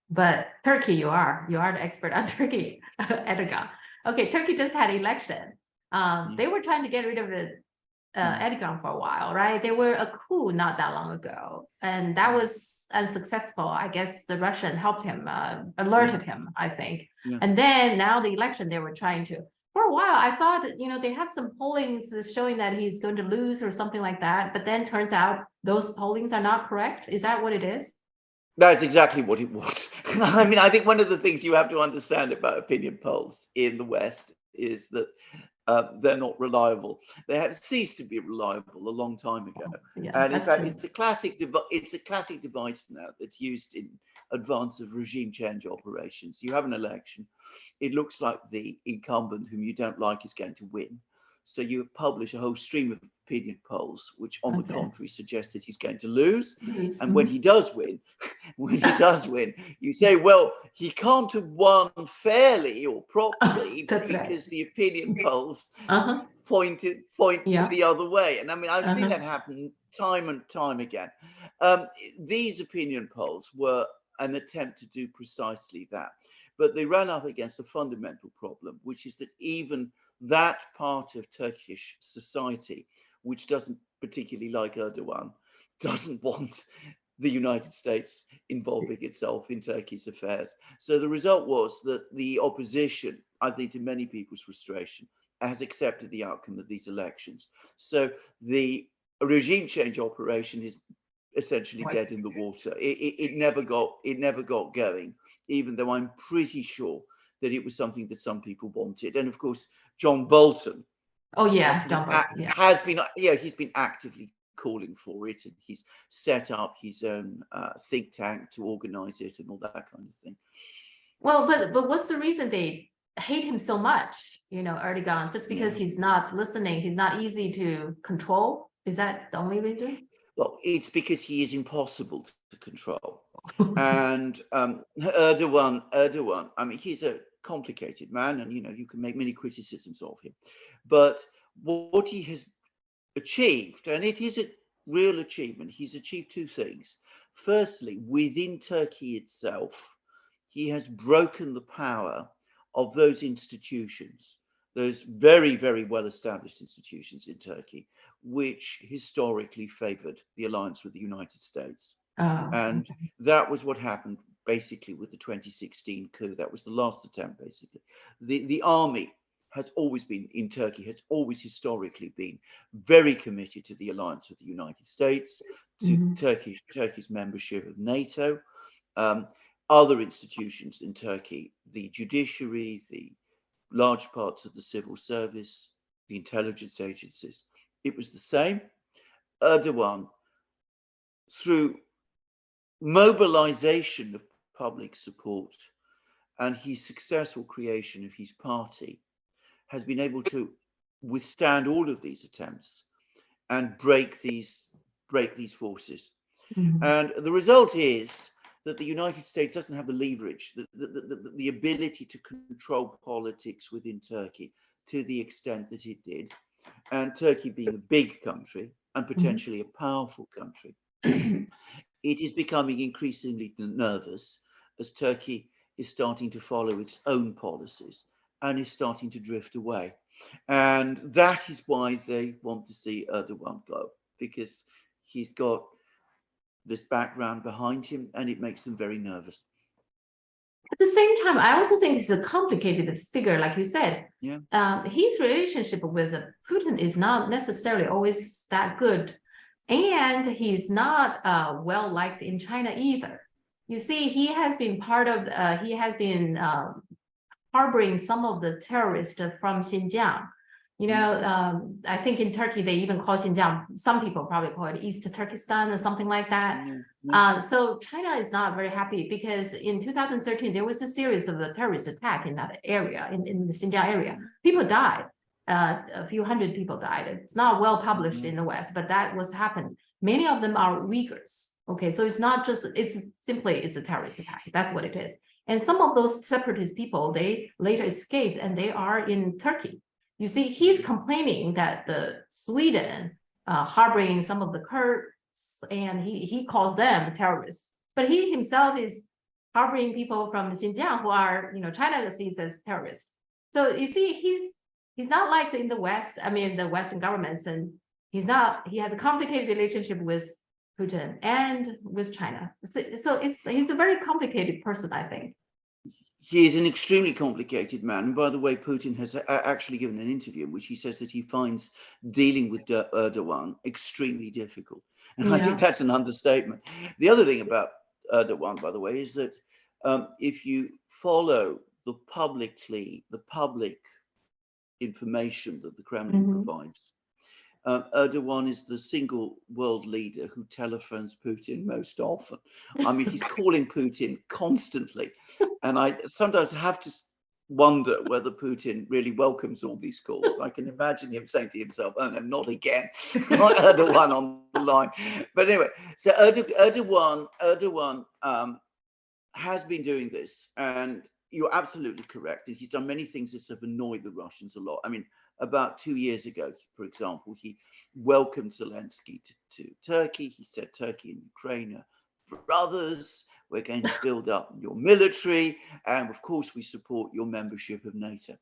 But Turkey, you are the expert on Turkey, Erdogan. Okay, Turkey just had election. They were trying to get rid of Erdogan for a while, right? They were a coup not that long ago, and that was unsuccessful. I guess the Russian helped him, alerted him, I think. And then now the election, they were trying to. For a while, I thought, they had some pollings showing that he's going to lose or something like that, but then turns out those pollings are not correct. Is that what it is? That's exactly what it was. I mean, I think one of the things you have to understand about opinion polls in the West is that they're not reliable. They have ceased to be reliable a long time ago. And in fact, it's a classic device now that's used in advance of regime change operations. You have an election. It looks like the incumbent whom you don't like is going to win. So you publish a whole stream of opinion polls, which on the contrary suggest that he's going to lose. And when he does win, you say, well, he can't have won fairly or properly because the opinion polls point the other way. And I mean, I've seen that happen time and time again. These opinion polls were an attempt to do precisely that. But they ran up against a fundamental problem, which is that even that part of Turkish society, which doesn't particularly like Erdogan, doesn't want the United States involving itself in Turkey's affairs. So the result was that the opposition, I think to many people's frustration, has accepted the outcome of these elections. So the regime change operation is essentially dead in the water. It never got going, even though I'm pretty sure that it was something that some people wanted. And of course, John Bolton. Has been he's been actively calling for it, and he's set up his own think tank to organize it and all that kind of thing. Well, but what's the reason they hate him so much? Erdogan, just because he's not listening, he's not easy to control. Is that the only reason? Well, it's because he is impossible to control. And Erdogan, I mean, he's a complicated man, and you can make many criticisms of him, but what he has achieved, and it is a real achievement, he's achieved two things. Firstly, within Turkey itself, he has broken the power of those institutions, those very, very well established institutions in Turkey, which historically favored the alliance with the United States. And that was what happened basically with the 2016 coup. That was the last attempt, basically. The army has always been in Turkey, has always historically been very committed to the alliance with the United States, to Turkey's membership of NATO, other institutions in Turkey, the judiciary, the large parts of the civil service, the intelligence agencies. It was the same. Erdogan, through mobilization of public support and his successful creation of his party, has been able to withstand all of these attempts and break these forces. And the result is that the United States doesn't have the leverage, the ability to control politics within Turkey to the extent that it did. And Turkey being a big country and potentially a powerful country, it is becoming increasingly nervous as Turkey is starting to follow its own policies and is starting to drift away. And that is why they want to see Erdogan go, because he's got this background behind him and it makes them very nervous. At the same time, I also think he's a complicated figure, like you said. His relationship with Putin is not necessarily always that good. And he's not well liked in China either. You see, he has been harboring some of the terrorists from Xinjiang. I think in Turkey, they even call Xinjiang, some people probably call it East Turkestan or something like that. So China is not very happy because in 2013, there was a series of terrorist attacks in that area, in the Xinjiang area. People died. A few hundred people died. It's not well published in the West, but that was happened. Many of them are Uyghurs. Okay, so it's not just, it's a terrorist attack. That's what it is. And some of those separatist people, they later escaped and they are in Turkey. You see, he's complaining that the Sweden harboring some of the Kurds, and he calls them terrorists. But he himself is harboring people from Xinjiang who are, China sees as terrorists. So you see, he's not like in the West, the Western governments, and he has a complicated relationship with Putin and with China. So he's a very complicated person, I think. He is an extremely complicated man. And by the way, Putin has actually given an interview in which he says that he finds dealing with Erdogan extremely difficult. And I think that's an understatement. The other thing about Erdogan, by the way, is that if you follow the public information that the Kremlin provides, Erdogan is the single world leader who telephones Putin most often. He's calling Putin constantly. And I sometimes have to wonder whether Putin really welcomes all these calls. I can imagine him saying to himself, oh no, not again. Not Erdogan on the line. But anyway, so Erdogan has been doing this. And you're absolutely correct. He's done many things that have annoyed the Russians a lot. About 2 years ago, for example, he welcomed Zelensky to Turkey. He said Turkey and Ukraine are brothers. We're going to build up your military. And of course, we support your membership of NATO.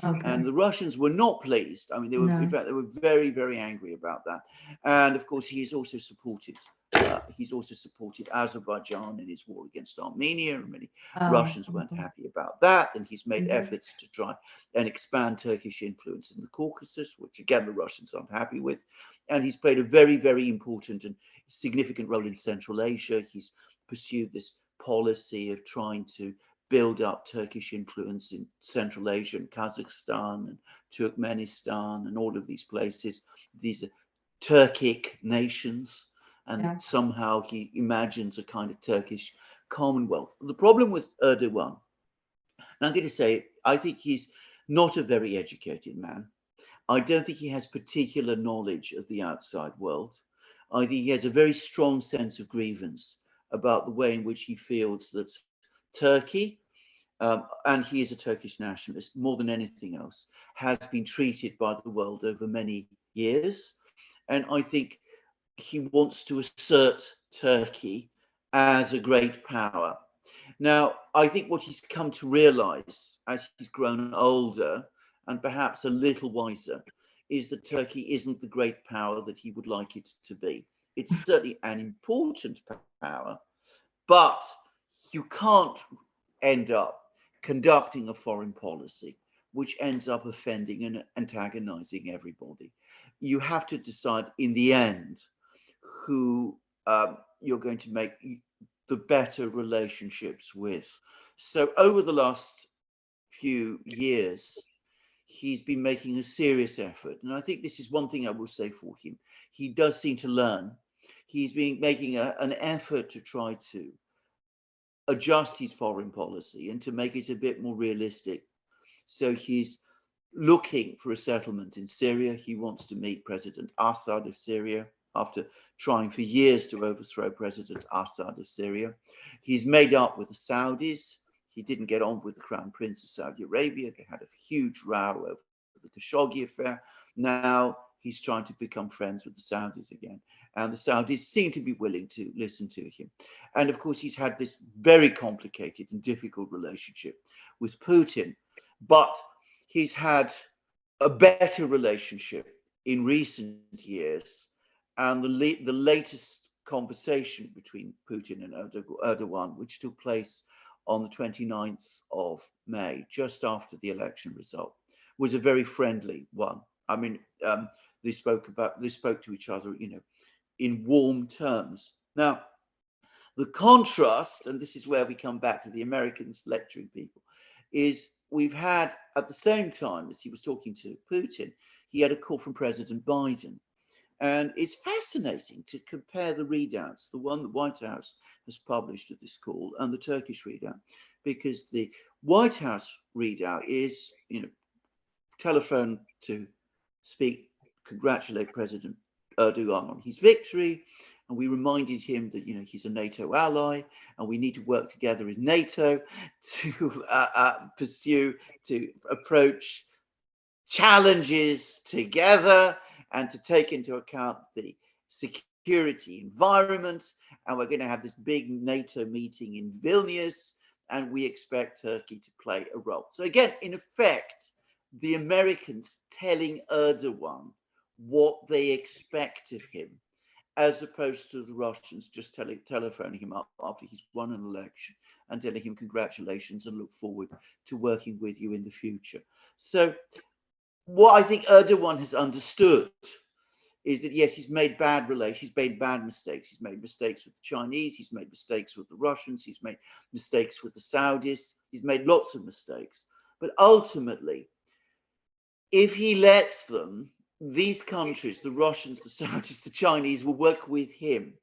Okay. And the Russians were not pleased. In fact, they were very, very angry about that. And of course, he's also supported Azerbaijan in his war against Armenia, and many Russians weren't happy about that. And he's made efforts to try and expand Turkish influence in the Caucasus, which again the Russians aren't happy with. And he's played a very, very important and significant role in Central Asia. He's pursued this policy of trying to build up Turkish influence in Central Asia and Kazakhstan and Turkmenistan and all of these places. These are Turkic nations, and somehow he imagines a kind of Turkish Commonwealth. The problem with Erdogan, and I'm going to say, I think he's not a very educated man. I don't think he has particular knowledge of the outside world. I think he has a very strong sense of grievance about the way in which he feels that Turkey, and he is a Turkish nationalist more than anything else, has been treated by the world over many years. And I think he wants to assert Turkey as a great power. Now, I think what he's come to realize as he's grown older and perhaps a little wiser is that Turkey isn't the great power that he would like it to be. It's certainly an important power, but you can't end up conducting a foreign policy which ends up offending and antagonizing everybody. You have to decide in the end who you're going to make the better relationships with. So over the last few years, he's been making a serious effort. And I think this is one thing I will say for him. He does seem to learn. He's been making an effort to try to adjust his foreign policy and to make it a bit more realistic. So he's looking for a settlement in Syria. He wants to meet President Assad of Syria after trying for years to overthrow President Assad of Syria. He's made up with the Saudis. He didn't get on with the Crown Prince of Saudi Arabia. They had a huge row over the Khashoggi affair. Now he's trying to become friends with the Saudis again. And the Saudis seem to be willing to listen to him. And of course, he's had this very complicated and difficult relationship with Putin. But he's had a better relationship in recent years. And the latest conversation between Putin and Erdogan, which took place on the 29th of May, just after the election result, was a very friendly one. They spoke to each other, in warm terms. Now, the contrast, and this is where we come back to the Americans lecturing people, is we've had, at the same time as he was talking to Putin, he had a call from President Biden. And it's fascinating to compare the readouts, the one the White House has published at this call and the Turkish readout, because the White House readout is, telephone to speak, congratulate President Erdogan on his victory. And we reminded him that, he's a NATO ally and we need to work together as NATO to approach challenges together and to take into account the security environment. And we're going to have this big NATO meeting in Vilnius. and we expect Turkey to play a role. So again, in effect, the Americans telling Erdogan what they expect of him, as opposed to the Russians just telephoning him up after he's won an election and telling him congratulations and look forward to working with you in the future. So what I think Erdogan has understood is that, yes, he's made bad mistakes. He's made mistakes with the Chinese, he's made mistakes with the Russians, he's made mistakes with the Saudis, he's made lots of mistakes. But ultimately, if he lets them, these countries, the Russians, the Saudis, the Chinese, will work with him.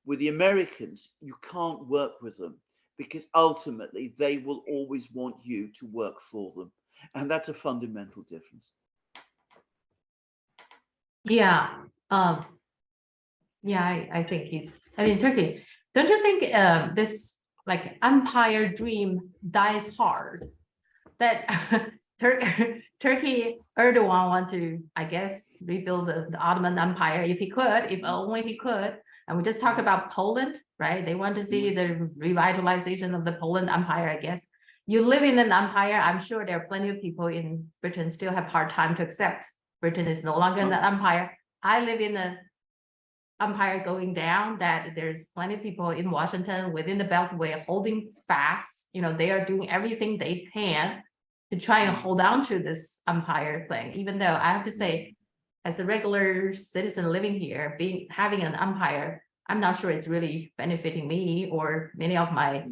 With the Americans, you can't work with them because ultimately they will always want you to work for them. And that's a fundamental difference. Yeah. I think Turkey, don't you think this like empire dream dies hard? That Turkey, Erdogan want to, I guess, rebuild the Ottoman Empire if he could, if only he could. And we just talked about Poland, right? They want to see the revitalization of the Poland Empire, I guess. You live in an empire, I'm sure there are plenty of people in Britain still have hard time to accept Britain is no longer an empire. I live in an empire going down, that there's plenty of people in Washington within the Beltway holding fast. They are doing everything they can to try and hold on to this empire thing, even though I have to say, as a regular citizen living here, having an empire, I'm not sure it's really benefiting me or many of my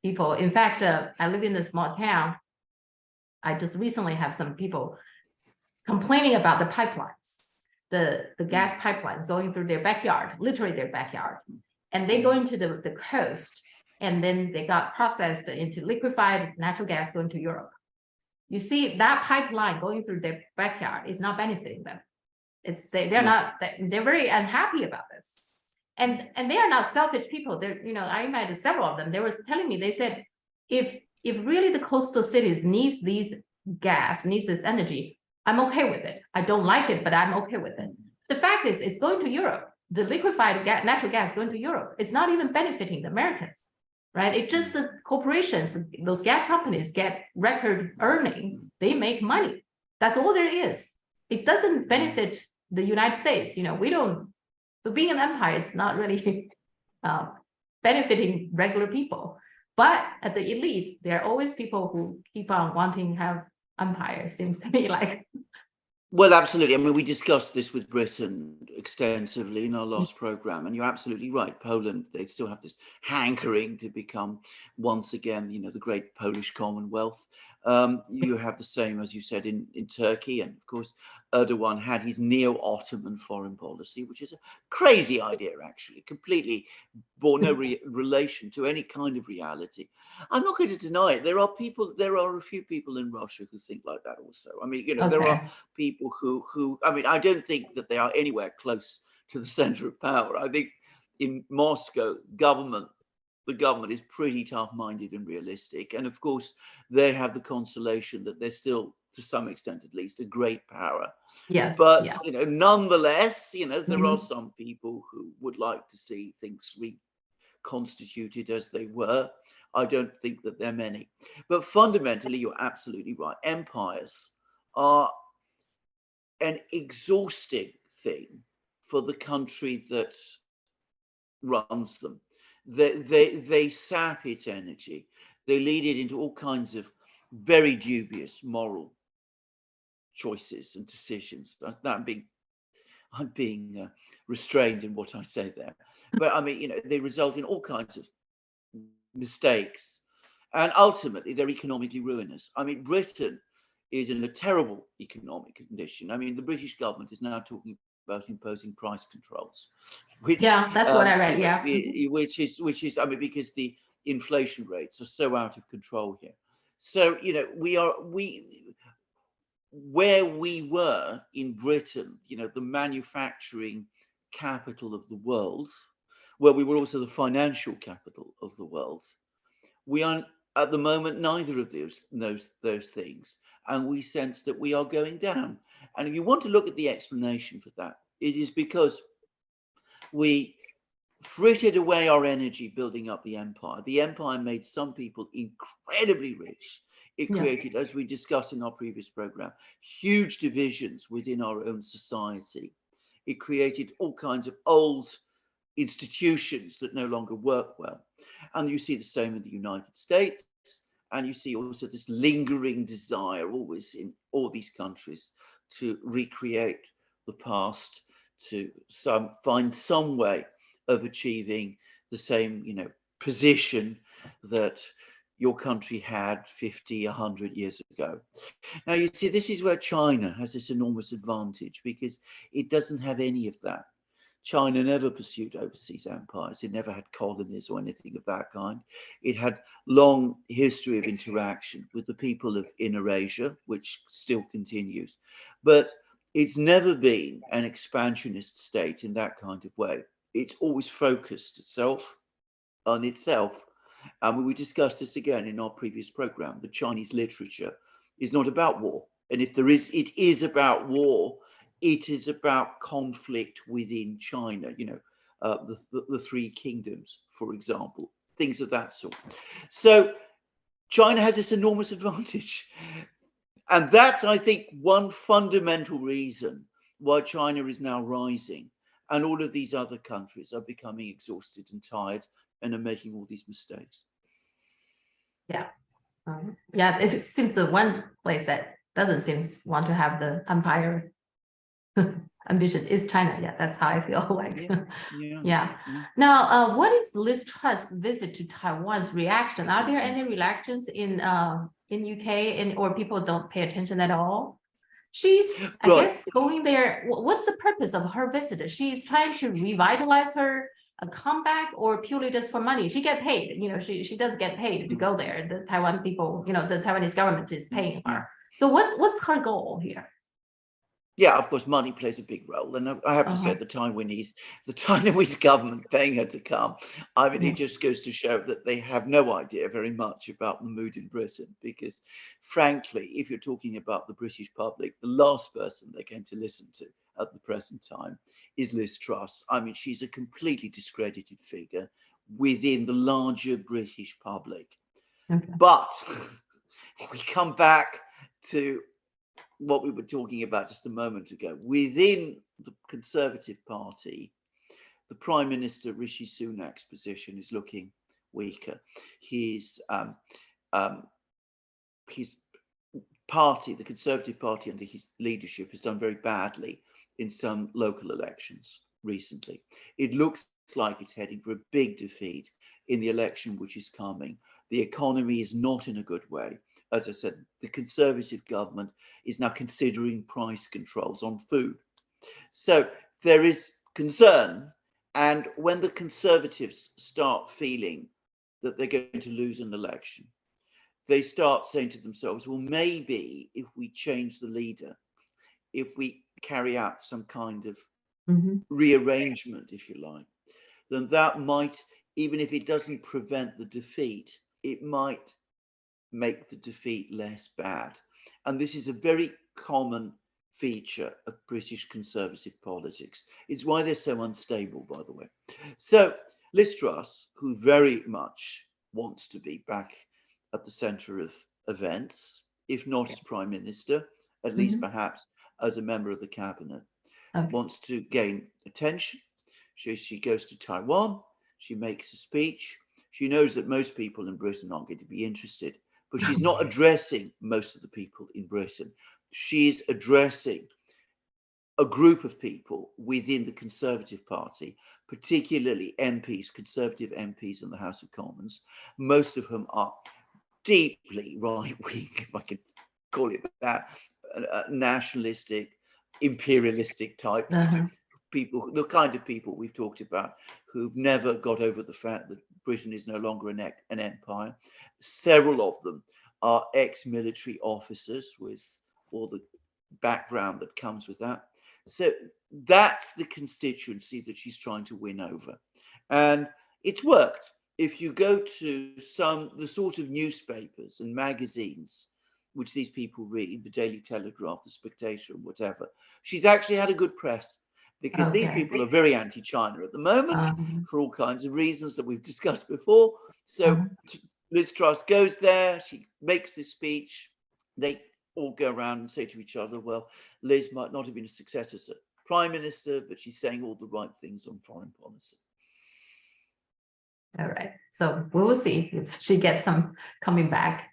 people. In fact, I live in a small town. I just recently have some people complaining about the pipelines, the gas pipeline going through their backyard, literally their backyard. And they go into the coast, and then they got processed into liquefied natural gas going to Europe. You see, that pipeline going through their backyard is not benefiting them. They're very unhappy about this. And they are not selfish people. I met several of them. They were telling me, they said, if really the coastal cities needs this energy, I'm okay with it. I don't like it, but I'm okay with it. The fact is, it's going to Europe. The liquefied natural gas going to Europe. It's not even benefiting the Americans. Right? It's just the corporations, those gas companies get record earning. They make money. That's all there is. It doesn't benefit the United States. We don't. So being an empire is not really benefiting regular people. But at the elite, there are always people who keep on wanting to have empires. Seems to me like. Well, absolutely. I mean, we discussed this with Britain extensively in our last program, and you're absolutely right. Poland, they still have this hankering to become once again, the great Polish Commonwealth. You have the same, as you said, in Turkey. And of course, Erdogan had his neo-Ottoman foreign policy, which is a crazy idea, actually, completely bore no relation to any kind of reality. I'm not going to deny it. There are a few people in Russia who think like that also. I mean, there are people who, I mean, I don't think that they are anywhere close to the center of power. I think in Moscow, the government is pretty tough-minded and realistic. And of course, they have the consolation that they're still, to some extent at least, a great power. Yes. But, nonetheless, there are some people who would like to see things reconstituted as they were. I don't think that there are many. But fundamentally, you're absolutely right. Empires are an exhausting thing for the country that runs them. They sap its energy. They lead it into all kinds of very dubious moral choices and decisions. I'm being restrained in what I say there, but I mean, they result in all kinds of mistakes, and ultimately they're economically ruinous. I mean, Britain is in a terrible economic condition. I mean, the British government is now talking about imposing price controls, which that's what I read. Which is I mean, because the inflation rates are so out of control here. So where we were in Britain, the manufacturing capital of the world, where we were also the financial capital of the world, we are at the moment neither of those things, and we sense that we are going down. And if you want to look at the explanation for that, it is because we frittered away our energy building up the empire. The empire made some people incredibly rich. It created, as we discussed in our previous program, huge divisions within our own society. It created all kinds of old institutions that no longer work well. And you see the same in the United States. And you see also this lingering desire always in all these countries to recreate the past, to find some way of achieving the same, position that your country had 50, 100 years ago. Now, you see, this is where China has this enormous advantage because it doesn't have any of that. China never pursued overseas empires. It never had colonies or anything of that kind. It had long history of interaction with the people of Inner Asia, which still continues. But it's never been an expansionist state in that kind of way. It's always focused itself on itself. And we discussed this again in our previous program. The Chinese literature is not about war. And if there is, it is about war. It is about conflict within China, the three kingdoms, for example, things of that sort. So China has this enormous advantage. And that's, I think, one fundamental reason why China is now rising. And all of these other countries are becoming exhausted and tired and are making all these mistakes. Yeah. It seems the one place that doesn't seem want to have the empire ambition is China. Yeah, that's how I feel like. Yeah. Now, what is Liz Truss' visit to Taiwan's reaction? Are there any reactions in UK or people don't pay attention at all? She's, I guess, going there. What's the purpose of her visit? She's trying to revitalize her comeback, or purely just for money? She get paid. She does get paid to go there. The Taiwan people, the Taiwanese government is paying her. So what's her goal here? Yeah, of course, money plays a big role, and I have to say the Taiwanese government paying her to come. I mean, it just goes to show that they have no idea very much about the mood in Britain. Because, frankly, if you're talking about the British public, the last person they're going to listen to at the present time is Liz Truss. I mean, she's a completely discredited figure within the larger British public. But we come back to what we were talking about just a moment ago. Within the Conservative Party, the Prime Minister Rishi Sunak's position is looking weaker. His party, the Conservative Party under his leadership, has done very badly in some local elections recently. It looks like it's heading for a big defeat in the election which is coming. The economy is not in a good way. As I said, the Conservative government is now considering price controls on food. So there is concern. And when the Conservatives start feeling that they're going to lose an election, they start saying to themselves, well, maybe if we change the leader, if we carry out some kind of rearrangement, if you like, then that might, even if it doesn't prevent the defeat, it might make the defeat less bad. And this is a very common feature of British Conservative politics. It's why they're so unstable, by the way. So Liz Truss, who very much wants to be back at the centre of events, if not as Prime Minister, at least perhaps as a member of the cabinet, wants to gain attention. She goes to Taiwan, she makes a speech. She knows that most people in Britain aren't going to be interested, but she's not addressing most of the people in Britain. She's addressing a group of people within the Conservative Party, particularly MPs, Conservative MPs in the House of Commons, most of whom are deeply right-wing, if I can call it that, nationalistic, imperialistic types. People, the kind of people we've talked about, who've never got over the fact that Britain is no longer an empire. Several of them are ex-military officers with all the background that comes with that. So that's the constituency that she's trying to win over. And it's worked. If you go to the sort of newspapers and magazines which these people read, the Daily Telegraph, the Spectator, and whatever, she's actually had a good press. because these Okay. people are very anti-China at the moment for all kinds of reasons that we've discussed before. So Liz Truss goes there, she makes this speech, they all go around and say to each other, well, Liz might not have been a success as a prime minister, but she's saying all the right things on foreign policy. All right. So we will see if she gets some coming back.